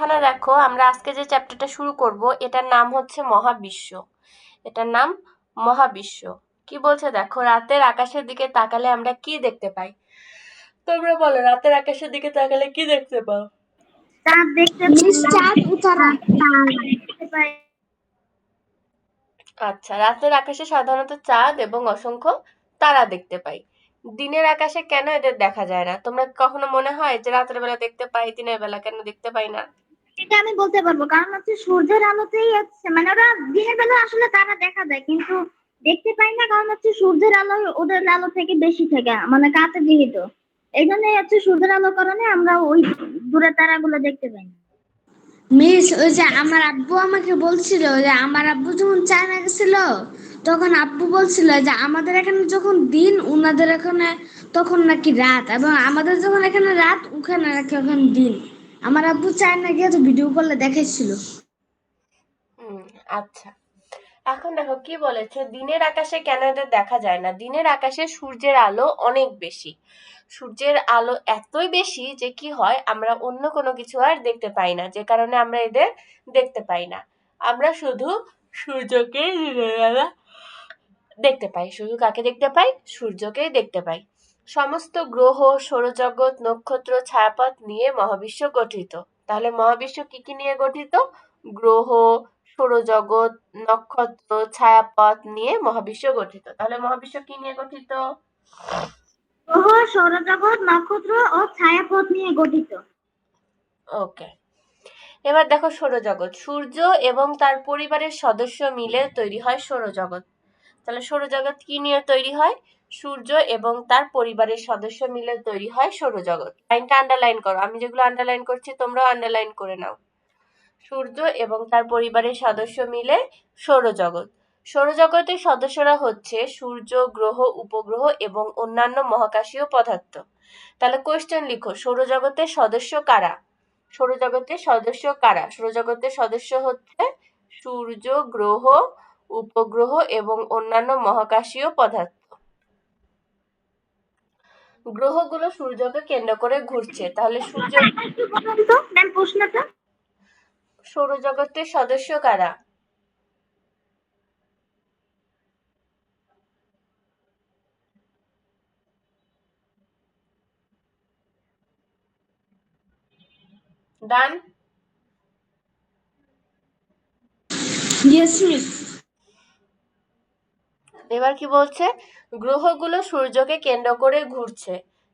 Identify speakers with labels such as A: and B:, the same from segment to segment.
A: এখানে দেখো আমরা আজকে যে চ্যাপ্টারটা শুরু করব এটার নাম হচ্ছে মহাবিশ্ব। এটার নাম মহাবিশ্ব। কি বলছে দেখো, রাতের আকাশের দিকে তাকালে আমরা কি দেখতে পাই? তোমরা বলো, রাতের আকাশের দিকে তাকালে কি দেখতে পাও?
B: চাঁদ দেখতে পাই।
A: আচ্ছা, রাতের আকাশে সাধারণত চাঁদ এবং অসংখ্য তারা দেখতে পাই। দিনের আকাশে কেন এদের দেখা যায় না? তোমরা কখনো মনে হয় যে রাতের বেলা দেখতে পাই, দিনের বেলা কেন দেখতে পাই না?
B: এটা আমি বলতে পারবো, কারণ হচ্ছে সূর্যের আলোতেই হচ্ছে, মানে ওরা দিনের বেলা আসলে তারা দেখা যায় কিন্তু দেখতে পাই না, কারণ হচ্ছে সূর্যের আলো ওদের আলো থেকে বেশি থাকে, মানে কাছে যেহেতু এই জন্যই হচ্ছে সূর্যের আলোর কারণে আমরা ওই দূরের তারাগুলো দেখতে পাই না।
C: মিস, ওই যে আমার আব্বু আমাকে বলছিল যে আমার আব্বু যখন চায়না গেছিল তখন আব্বু বলছিল যে আমাদের এখানে যখন দিন উনাদের এখানে তখন নাকি রাত, এবং আমাদের যখন এখানে রাত ওখানে নাকি ওখানে দিন। আমার আব্বু চায়না গিয়ে তো ভিডিও কলে দেখাইছিল।
A: আচ্ছা, এখন দেখো কি বলেছে, দিনের আকাশে কেন এদের দেখা যায় না? দিনের আকাশে সূর্যের আলো অনেক বেশি। সূর্যের আলো এতই বেশি যে কি হয়, আমরা অন্য কোনো কিছু আর দেখতে পাই না, যে কারণে আমরা এদের দেখতে পাই না। আমরা শুধু সূর্যকে দিনের বেলা দেখতে পাই। শুধু কাকে দেখতে পাই? সূর্যকেই দেখতে পাই। সমস্ত গ্রহ, সৌরজগৎ, নক্ষত্র, ছায়াপথ নিয়ে মহাবিশ্ব গঠিত। তাহলে মহাবিশ্ব কি কি নিয়ে গঠিত? গ্রহ, সৌরজগৎ, নক্ষত্র, ছায়াপথ নিয়ে মহাবিশ্ব গঠিত। তাহলে মহাবিশ্ব কি নিয়ে গঠিত?
B: গ্রহ, সৌরজগৎ, নক্ষত্র ও ছায়াপথ নিয়ে গঠিত।
A: ওকে, এবার দেখো সৌরজগৎ। সূর্য এবং তার পরিবারের সদস্য মিলে তৈরি হয় সৌরজগৎ। তাহলে সৌরজগৎ কি নিয়ে তৈরি হয়? সূর্য এবং তার পরিবারের সদস্য মিলে তৈরি হয় সৌরজগৎ। লাইনটা আন্ডারলাইন করো, আমি যেগুলো আন্ডারলাইন করছি তোমরাও আন্ডারলাইন করে নাও। সূর্য এবং তার পরিবারের সদস্য মিলে সৌরজগৎ। সৌরজগতের সদস্যরা হচ্ছে সূর্য, গ্রহ, উপগ্রহ এবং অন্যান্য মহাকাশীয় পদার্থ। তাহলে কোয়েশ্চেন লিখো, সৌরজগতের সদস্য কারা? সৌরজগতের সদস্য কারা? সৌরজগতের সদস্য হচ্ছে সূর্য, গ্রহ, উপগ্রহ এবং অন্যান্য মহাকাশীয় পদার্থ। গ্রহগুলো সূর্যকে কেন্দ্র করে ঘুরছে। তাহলে সূর্য,
B: প্রশ্নটা
A: সৌরজগতের সদস্য কারা? ডান।
C: Yes miss.
A: এবার কি বলছে? গ্রহগুলো সূর্যকে কেন্দ্র করে ঘুরছে।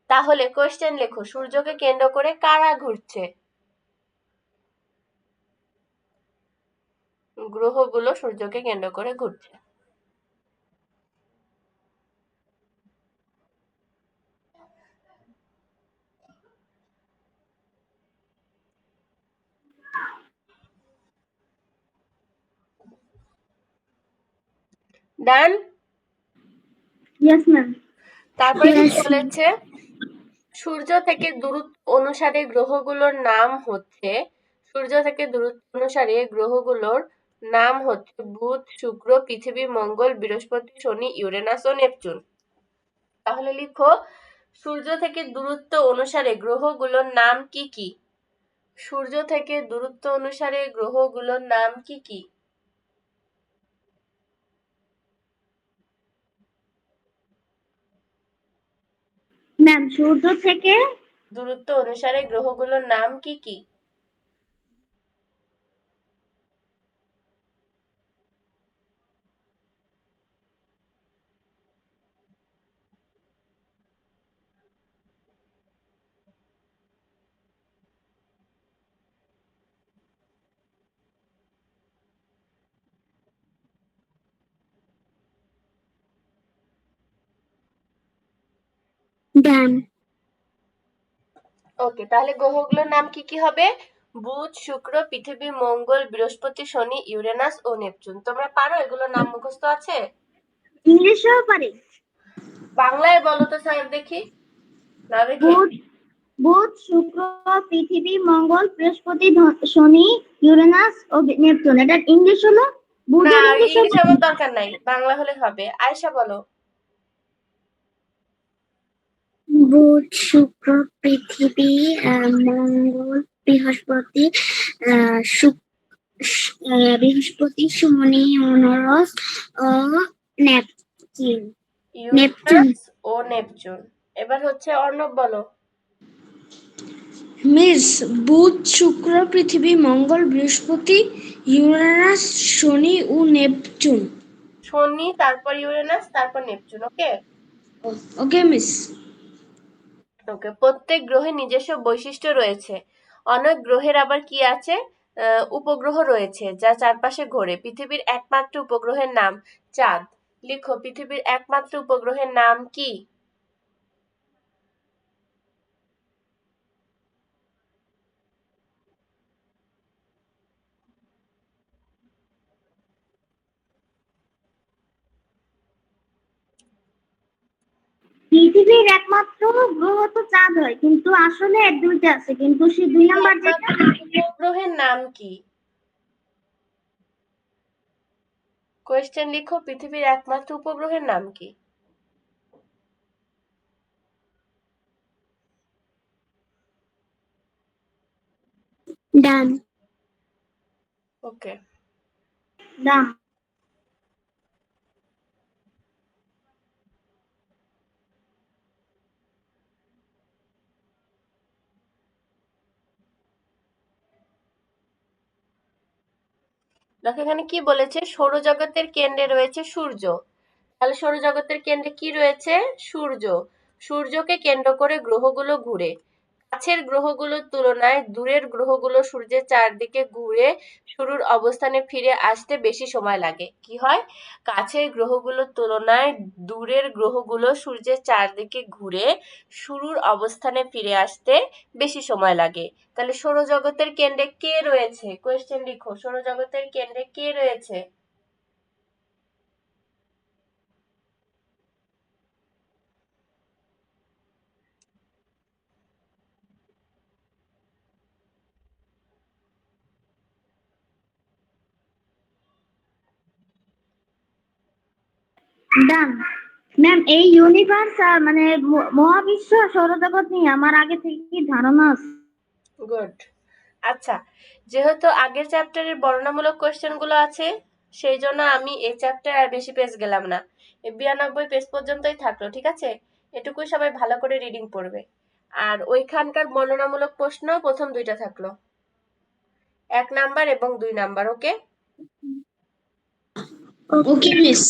A: তাহলে কোয়েশ্চেন লেখো, সূর্যকে কেন্দ্র করে কারা ঘুরছে? গ্রহগুলো সূর্যকে কেন্দ্র করে ঘুরছে। ডান।
B: Yes ma'am.
A: তারপরে কি বলেছে? সূর্য থেকে দূরত্ব অনুসারে গ্রহগুলোর নাম হচ্ছে, সূর্য থেকে দূরত্ব অনুসারে গ্রহগুলোর নাম হচ্ছে বুধ, শুক্র, পৃথিবী, মঙ্গল, বৃহস্পতি, শনি, ইউরেনাস ও নেপচুন। তাহলে লিখো, সূর্য থেকে দূরত্ব অনুসারে গ্রহগুলোর নাম কি কি? সূর্য থেকে দূরত্ব অনুসারে গ্রহগুলোর নাম কি কি?
B: ম্যাম, সূর্য থেকে
A: দূরত্ব অনুসারে গ্রহগুলোর নাম কি কি?
B: ডান।
A: ওকে, তাহলে গ্রহগুলোর নাম কি কি হবে? বুধ, শুক্র, পৃথিবী, মঙ্গল, বৃহস্পতি, শনি, ইউরেনাস ও নেপচুন। তোমরা পারো? এগুলোর নাম মুখস্থ আছে?
B: ইংলিশেও পারি।
A: বাংলায় বলো তো স্যার দেখি, না দেখে।
B: বুধ, শুক্র, পৃথিবী, মঙ্গল, বৃহস্পতি, শনি, ইউরেনাস ও নেপচুন। এটা ইংলিশ হলো।
A: না,
B: বুধের ইংলিশ
A: ইংলিশ আমার দরকার নাই, বাংলা হলে হবে। আয়শা বলো।
B: বুধ, শুক্র, পৃথিবী, মঙ্গল, বৃহস্পতি, বৃহস্পতি, শনি, ইউরেনাস ও নেপচুন।
A: ইউরেনাস ও নেপচুন। এবার হচ্ছে অর্ণব বলো।
C: মিস বুধ, শুক্র, পৃথিবী, মঙ্গল, বৃহস্পতি, ইউরেনাস, শনি ও নেপচুন।
A: শনি, তারপর ইউরেনাস, তারপর নেপচুন। ওকে
C: ওকে মিস।
A: ওকে প্রত্যেক গ্রহের নিজস্ব বৈশিষ্ট্য রয়েছে। অনেক গ্রহের আবার কি আছে, উপগ্রহ রয়েছে যা চারপাশে ঘোরে। পৃথিবীর একমাত্র উপগ্রহের নাম চাঁদ। লিখো, পৃথিবীর একমাত্র উপগ্রহের নাম কি?
B: পৃথিবীর একমাত্র গ্রহ তো চাঁদ হয়, কিন্তু আসলে দুইটা আছে, কিন্তু সেই দুই নাম্বার যেটা
A: উপগ্রহের নাম কি? কোয়েশ্চেন লিখো, পৃথিবীর একমাত্র উপগ্রহের নাম কি?
B: ডান।
A: ওকে
B: ডান।
A: দেখো এখানে কি বলেছে, সৌরজগতের কেন্দ্রে রয়েছে সূর্য। তাহলে সৌরজগতের কেন্দ্রে কি রয়েছে? সূর্য। সূর্যকে কেন্দ্র করে গ্রহগুলো ঘুরে। কাছের গ্রহগুলোর তুলনায় দূরের গ্রহগুলো সূর্যের চারদিকে ঘুরে শুরুর অবস্থানে ফিরে আসতে বেশি সময় লাগে। কি হয়? কাছের গ্রহগুলোর তুলনায় দূরের গ্রহগুলো সূর্যের চারদিকে ঘুরে শুরুর অবস্থানে ফিরে আসতে বেশি সময় লাগে। তাহলে সৌরজগতের কেন্দ্রে কে রয়েছে? কোয়েশ্চেন লিখো, সৌরজগতের কেন্দ্রে কে রয়েছে?
B: ডান। ম্যাম, এই ইউনিভার্স মানে মহাবিশ্ব সৌরজগৎ নিয়ে আমার আগে থেকে ধারণা আছে।
A: গুড। আচ্ছা, যেহেতু আগের চ্যাপ্টারের বর্ণনামূলক কোয়েশ্চেন গুলো আছে, সেই জন্য আমি এই চ্যাপ্টার আর বেশি পেজ গেলাম না, এই 92 পেজ পর্যন্তই থাকলো। ঠিক আছে, এটুকুই সবাই ভালো করে রিডিং পড়বে। আর ওইখানকার বর্ণনামূলক প্রশ্ন প্রথম দুইটা থাকলো, 1 নাম্বার এবং 2 নাম্বার। ওকে
C: ওকে মিস।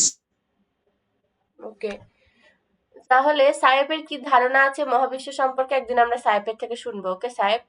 A: ওকে তাহলে সাহেবের কি ধারণা আছে মহাবিশ্ব সম্পর্কে, একদিন আমরা সাহেবের থেকে শুনবো। ওকে সাহেব।